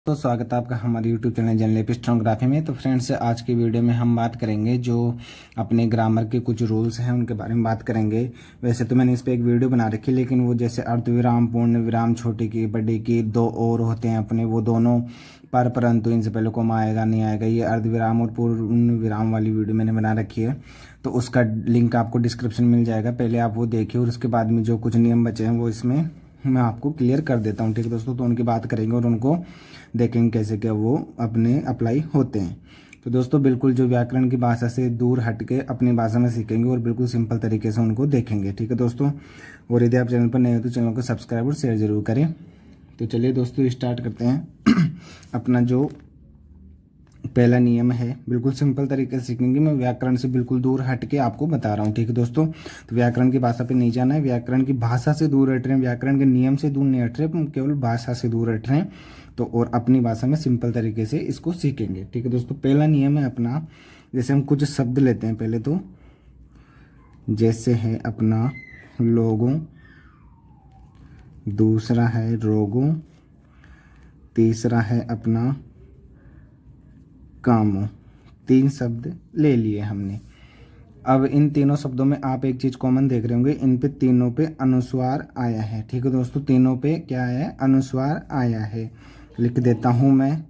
तो स्वागत है आपका हमारे YouTube चैनल जनरल स्टेनोग्राफी में। तो फ्रेंड्स, आज की वीडियो में हम बात करेंगे जो अपने ग्रामर के कुछ रूल्स हैं उनके बारे में बात करेंगे। वैसे तो मैंने इस पर एक वीडियो बना रखी है, लेकिन वो जैसे अर्धविराम, पूर्ण विराम, छोटी की बड़ी की दो और होते हैं अपने, वो दोनों परंतु इनसे पहले कोमा आएगा नहीं आएगा, ये अर्धविराम और पूर्ण विराम वाली वीडियो मैंने बना रखी है। तो उसका लिंक आपको डिस्क्रिप्शन मिल जाएगा, पहले आप वो देखिए और उसके बाद में जो कुछ नियम बचे हैं वो इसमें मैं आपको क्लियर कर देता हूँ। ठीक है दोस्तों, तो उनकी बात करेंगे और उनको देखेंगे कैसे क्या वो अपने अप्लाई होते हैं। तो दोस्तों, बिल्कुल जो व्याकरण की भाषा से दूर हट के अपनी भाषा में सीखेंगे और बिल्कुल सिंपल तरीके से उनको देखेंगे। ठीक है दोस्तों, और यदि आप चैनल पर नए हो तो चैनल को सब्सक्राइब और शेयर जरूर करें। तो चलिए दोस्तों, स्टार्ट करते हैं। अपना जो पहला नियम है बिल्कुल सिंपल तरीके से सीखेंगे, मैं व्याकरण से बिल्कुल दूर हट के आपको बता रहा हूँ। ठीक है दोस्तों, तो व्याकरण की भाषा पे नहीं जाना है, व्याकरण की भाषा से दूर हट रहे हैं, व्याकरण के नियम से दूर नहीं हट रहे, केवल भाषा से दूर हट रहे हैं। तो और अपनी भाषा में सिंपल तरीके से इसको सीखेंगे। ठीक है दोस्तों, पहला नियम है अपना, जैसे हम कुछ शब्द लेते हैं पहले तो, जैसे है अपना लोगों, दूसरा है रोगों, तीसरा है अपना कामों। तीन शब्द ले लिए हमने। अब इन तीनों शब्दों में आप एक चीज कॉमन देख रहे होंगे, इन पे तीनों पे अनुस्वार आया है। ठीक है दोस्तों, तीनों पे क्या है, अनुस्वार आया है। लिख देता हूं मैं,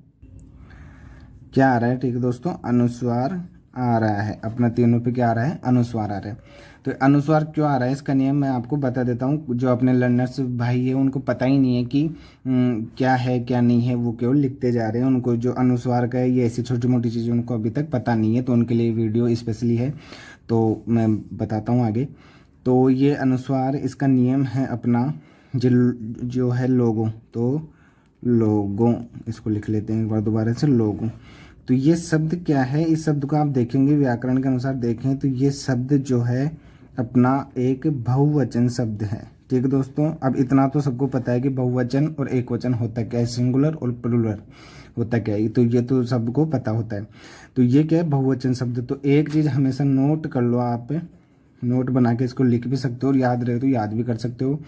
क्या आ रहा है। ठीक है दोस्तों, अनुस्वार आ रहा है अपना, तीनों पे क्या आ रहा है, अनुस्वार आ रहा है। तो अनुस्वार क्यों आ रहा है, इसका नियम मैं आपको बता देता हूँ। जो अपने लर्नर्स भाई है उनको पता ही नहीं है कि क्या है क्या नहीं है, वो केवल लिखते जा रहे हैं। उनको जो अनुस्वार का है, ये ऐसी छोटी मोटी चीज़ें उनको अभी तक पता नहीं है, तो उनके लिए वीडियो स्पेशली है, तो मैं बताता हूँ आगे। तो ये अनुस्वार, इसका नियम है अपना, जो है लोगों, तो लोगों इसको लिख लेते हैं एक बार दोबारा से, लोगों। तो ये शब्द क्या है, इस शब्द को आप देखेंगे व्याकरण के अनुसार देखें तो ये शब्द जो है अपना एक बहुवचन शब्द है। ठीक है दोस्तों, अब इतना तो सबको पता है कि बहुवचन और एकवचन होता क्या है, सिंगुलर और प्लूरल होता क्या है, तो ये तो सबको पता होता है। तो ये क्या है, बहुवचन शब्द। तो एक चीज हमेशा नोट कर लो, आप नोट बना के इसको लिख भी सकते हो और याद रहे तो याद भी कर सकते हो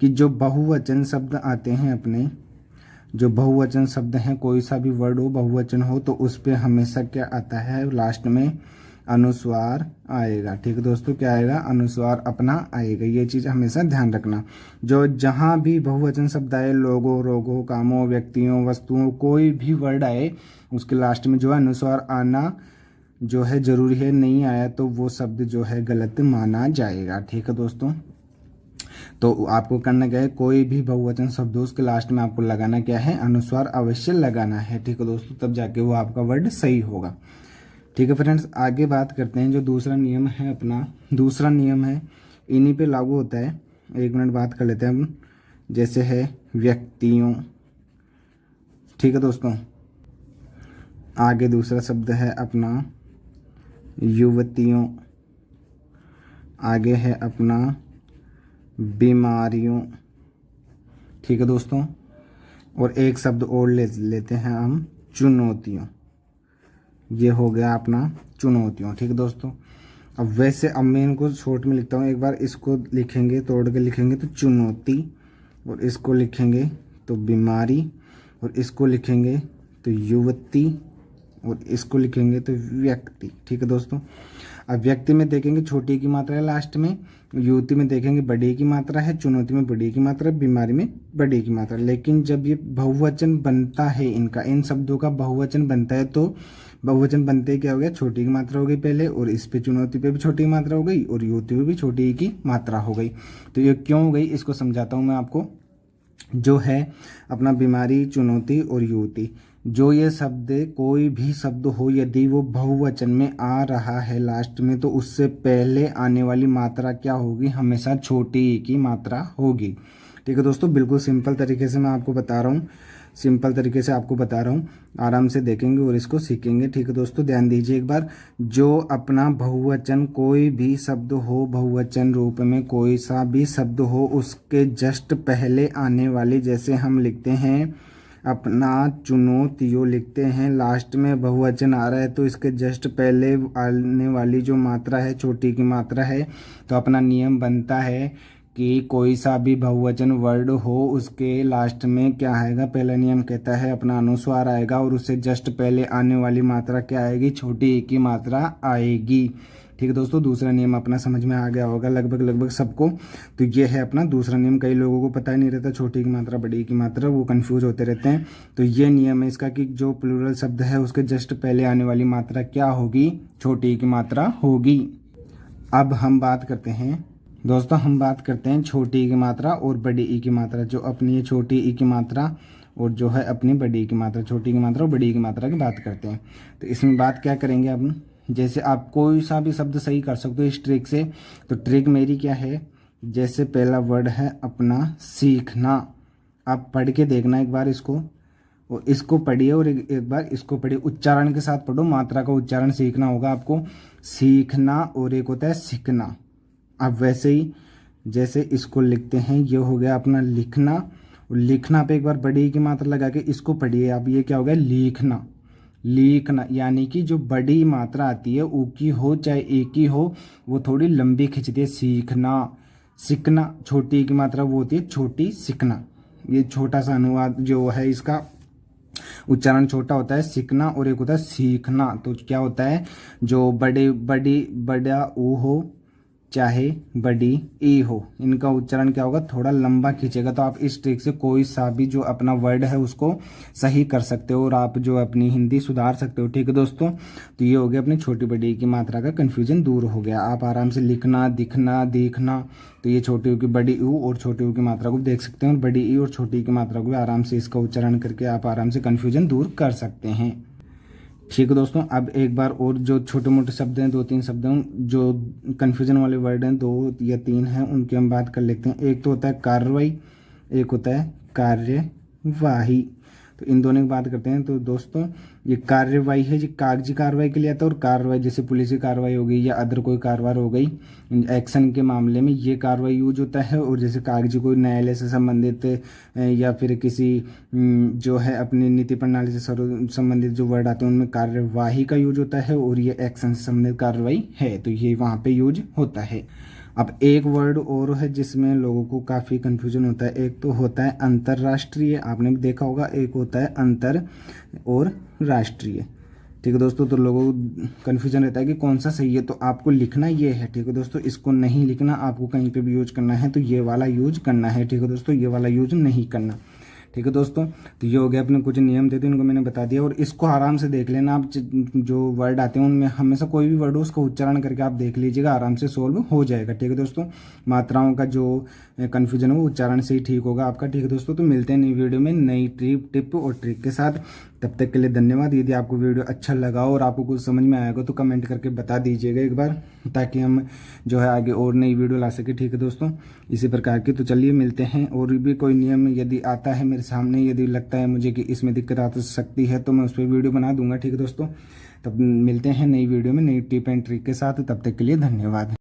कि जो बहुवचन शब्द आते हैं अपने, जो बहुवचन शब्द हैं, कोई सा भी वर्ड हो बहुवचन हो, तो उस पे हमेशा क्या आता है, लास्ट में अनुस्वार आएगा। ठीक है दोस्तों, क्या आएगा, अनुस्वार अपना आएगा। ये चीज हमेशा ध्यान रखना। जो जहां भी बहुवचन शब्द आए, लोगों, रोगों, कामों, व्यक्तियों, वस्तुओं, कोई भी वर्ड आए, उसके लास्ट में जो है अनुस्वार आना जो है जरूरी है। नहीं आया तो वो शब्द जो है गलत माना जाएगा। ठीक है दोस्तों, तो आपको करना क्या है, कोई भी बहुवचन शब्द हो उसके लास्ट में आपको लगाना क्या है, अनुस्वार अवश्य लगाना है। ठीक है दोस्तों, तब जाके वो आपका वर्ड सही होगा। ठीक है फ्रेंड्स, आगे बात करते हैं। जो दूसरा नियम है अपना, दूसरा नियम है इन्हीं पे लागू होता है। एक मिनट बात कर लेते हैं हम। जैसे है व्यक्तियों। ठीक है दोस्तों, आगे दूसरा शब्द है अपना युवतियों, आगे है अपना बीमारियों। ठीक है दोस्तों, और एक शब्द और लेते हैं हम, चुनौतियों। ये हो गया अपना चुनौतियों। ठीक है दोस्तों, अब वैसे अब मैं इनको शॉर्ट में लिखता हूँ, एक बार इसको लिखेंगे, तोड़ के लिखेंगे तो चुनौती, और इसको लिखेंगे तो बीमारी, और इसको लिखेंगे तो युवती, और इसको लिखेंगे तो व्यक्ति। ठीक है दोस्तों, अब व्यक्ति में देखेंगे छोटी की मात्रा है लास्ट में, युवती में देखेंगे बड़ी की मात्रा है, चुनौती में बड़ी की मात्रा, बीमारी में बड़ी की मात्रा। लेकिन जब ये बहुवचन बनता है, इनका, इन शब्दों का बहुवचन बनता है, तो बहुवचन बनते ही क्या हो गया, छोटी की मात्रा हो गई पहले, और इस पे चुनौती पे भी छोटी की मात्रा हो गई, और युवती पे भी छोटी की मात्रा हो गई। तो ये क्यों हो गई, इसको समझाता हूँ मैं आपको। जो है अपना बीमारी, चुनौती और युवती, जो ये शब्द, कोई भी शब्द हो, यदि वो बहुवचन में आ रहा है लास्ट में, तो उससे पहले आने वाली मात्रा क्या होगी, हमेशा छोटी ई की मात्रा होगी। ठीक है दोस्तों, बिल्कुल सिंपल तरीके से मैं आपको बता रहा हूँ, सिंपल तरीके से आपको बता रहा हूँ, आराम से देखेंगे और इसको सीखेंगे। ठीक है दोस्तों, ध्यान दीजिए एक बार। जो अपना बहुवचन, कोई भी शब्द हो बहुवचन रूप में, कोई सा भी शब्द हो, उसके जस्ट पहले आने वाली, जैसे हम लिखते हैं अपना चुनौतियों लिखते हैं, लास्ट में बहुवचन आ रहा है, तो इसके जस्ट पहले आने वाली जो मात्रा है, छोटी की मात्रा है, तो अपना नियम बनता है कि कोई सा भी बहुवचन वर्ड हो उसके लास्ट में क्या आएगा, पहला नियम कहता है अपना अनुस्वार आएगा और उससे जस्ट पहले आने वाली मात्रा क्या आएगी, छोटी ई की मात्रा आएगी। ठीक है दोस्तों, दूसरा नियम अपना समझ में आ गया होगा लगभग सबको। तो ये है अपना दूसरा नियम। कई लोगों को पता ही नहीं रहता छोटी की मात्रा बड़ी की मात्रा, वो कंफ्यूज होते रहते हैं। तो ये नियम है इसका कि जो प्लूरल शब्द है उसके जस्ट पहले आने वाली मात्रा क्या होगी, छोटी की मात्रा होगी। अब हम बात करते हैं दोस्तों, हम बात करते हैं छोटी ई की मात्रा और बड़ी ई की मात्रा। जो अपनी ये छोटी ई की मात्रा और जो है अपनी बड़ी ई की मात्रा, छोटी की मात्रा और बड़ी ई की मात्रा की बात करते हैं। तो इसमें बात क्या करेंगे हम, जैसे आप कोई सा भी शब्द सही कर सकते हो इस ट्रिक से। तो ट्रिक मेरी क्या है, जैसे पहला वर्ड है अपना सीखना, आप पढ़ के देखना एक बार इसको, और इसको पढ़िए और एक बार इसको पढ़िए, उच्चारण के साथ पढ़ो, मात्रा का उच्चारण सीखना होगा आपको। सीखना और एक होता है सीखना। अब वैसे ही जैसे इसको लिखते हैं, ये हो गया अपना लिखना, और लिखना पे एक बार बड़ी की मात्रा लगा के इसको पढ़िए। अब ये क्या हो गया, लिखना। लिखना यानी कि जो बड़ी मात्रा आती है ऊ की हो चाहे एक ही हो, वो थोड़ी लंबी खिंचती है। सीखना, सीखना छोटी की मात्रा वो होती है छोटी, सीखना। ये छोटा सा अनुवाद जो है इसका उच्चारण छोटा होता है सीखना, और एक होता है सीखना। तो क्या होता है, जो बड़ा ऊ हो चाहे बड़ी ई हो, इनका उच्चारण क्या होगा, थोड़ा लंबा खींचेगा। तो आप इस ट्रिक से कोई सा भी जो अपना वर्ड है उसको सही कर सकते हो और आप जो अपनी हिंदी सुधार सकते हो। ठीक है दोस्तों, तो ये हो गया अपनी छोटी बड़ी की मात्रा का कन्फ्यूजन दूर हो गया। आप आराम से लिखना, दिखना, देखना, तो ये छोटी की बड़ी ऊ और छोटी ऊ की मात्रा को देख सकते हैं, और बड़ी ई और छोटी की मात्रा को आराम से इसका उच्चारण करके आप आराम से कन्फ्यूजन दूर कर सकते हैं। ठीक है दोस्तों, अब एक बार और जो छोटे मोटे शब्द हैं, 2-3 शब्द हैं जो कन्फ्यूजन वाले वर्ड हैं, 2 या 3 हैं, उनकी हम बात कर लेते हैं। एक तो होता है कार्रवाई, एक होता है कार्यवाही। तो इन दोनों की बात करते हैं। तो दोस्तों ये कार्यवाही है, ये कागजी कार्रवाई के लिए आता है, और कार्रवाई जैसे पुलिस की कार्रवाई हो गई या अदर कोई कार्रवाई हो गई एक्शन के मामले में, ये कार्रवाई यूज होता है। और जैसे कागजी कोई न्यायालय से संबंधित या फिर किसी जो है अपनी नीति प्रणाली से संबंधित जो वर्ड आते हैं उनमें कार्यवाही का यूज होता है, और ये एक्शन से संबंधित कार्रवाई है, तो ये वहाँ पे यूज होता है। अब एक वर्ड और है जिसमें लोगों को काफ़ी कन्फ्यूजन होता है। एक तो होता है अंतर्राष्ट्रीय, आपने भी देखा होगा, एक होता है अंतर और राष्ट्रीय। ठीक है दोस्तों, तो लोगों को कन्फ्यूजन रहता है कि कौन सा सही है। तो आपको लिखना ये है, ठीक है दोस्तों, इसको नहीं लिखना, आपको कहीं पे भी यूज करना है तो ये वाला यूज करना है। ठीक है दोस्तों, ये वाला यूज नहीं करना। ठीक है दोस्तों, तो ये हो गया अपने कुछ नियम थे तो इनको मैंने बता दिया, और इसको आराम से देख लेना आप। जो वर्ड आते हैं उनमें हमेशा कोई भी वर्ड हो उसको उच्चारण करके आप देख लीजिएगा, आराम से सोल्व हो जाएगा। ठीक है दोस्तों, मात्राओं का जो कन्फ्यूजन हो उच्चारण से ही ठीक होगा आपका। ठीक है दोस्तों, तो मिलते हैं नई वीडियो में नई टिप और ट्रिक के साथ। तब तक के लिए धन्यवाद। यदि आपको वीडियो अच्छा लगा और आपको कुछ समझ में आएगा तो कमेंट करके बता दीजिएगा एक बार, ताकि हम जो है आगे और नई वीडियो ला सके। ठीक है दोस्तों, इसी प्रकार की। तो चलिए मिलते हैं, और भी कोई नियम यदि आता है मेरे सामने, यदि लगता है मुझे कि इसमें दिक्कत आ सकती है तो मैं उस पर वीडियो बना दूंगा। ठीक है दोस्तों, तब मिलते हैं नई वीडियो में नई टिप एंड ट्रिक के साथ। तब तक के लिए धन्यवाद।